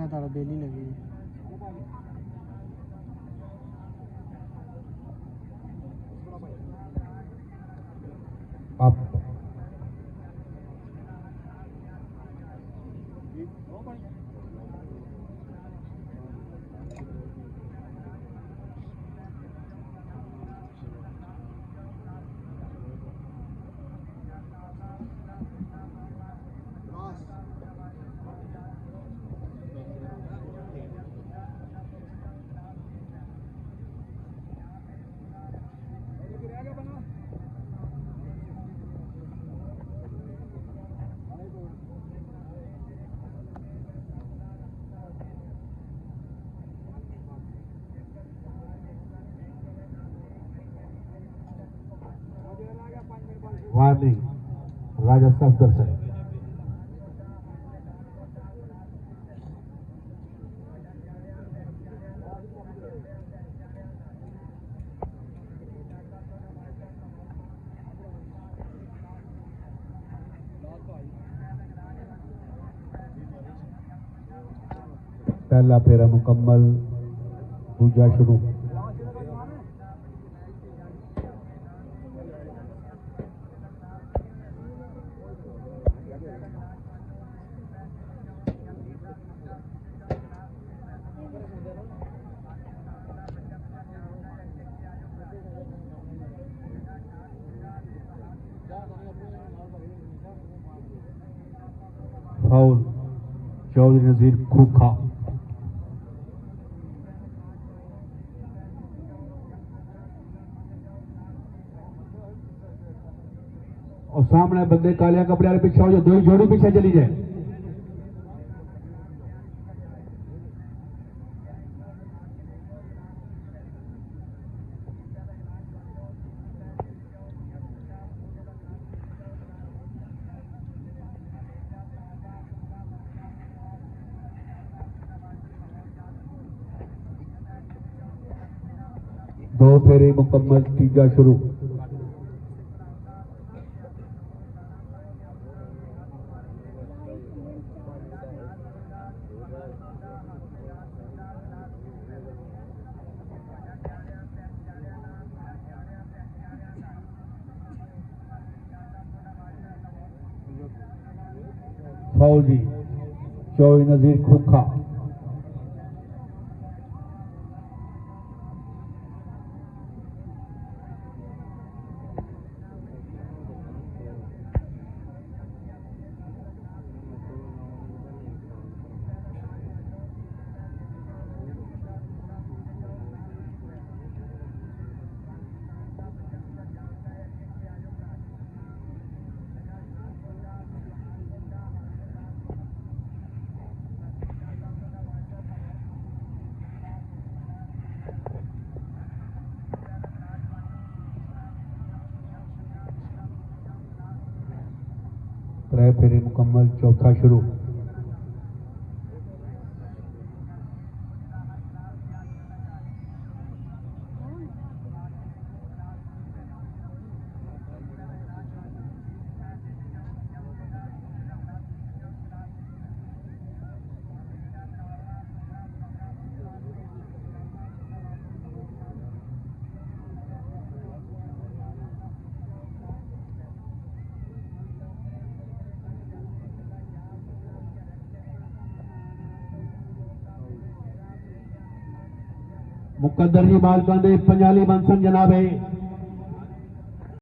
क्या तारा बेली लगी आप वार्निंग राजा सफदर साहब पहला फेरा मुकम्मल दूजा शुरू फाउल चौधरी नजीर खूखा और सामने बंदे कालिया कपड़े वाले पीछे हो जाए, दो ही जोड़ी पीछे चली जाए। दो फेरे मुकम्मल तीजा शुरू फौजी चौधरी नजीर खूखा त्रै फेरे मुकम्मल चौथा शुरू मुकद्दर जी बालकां दे पंजाली मनसन जनाब है।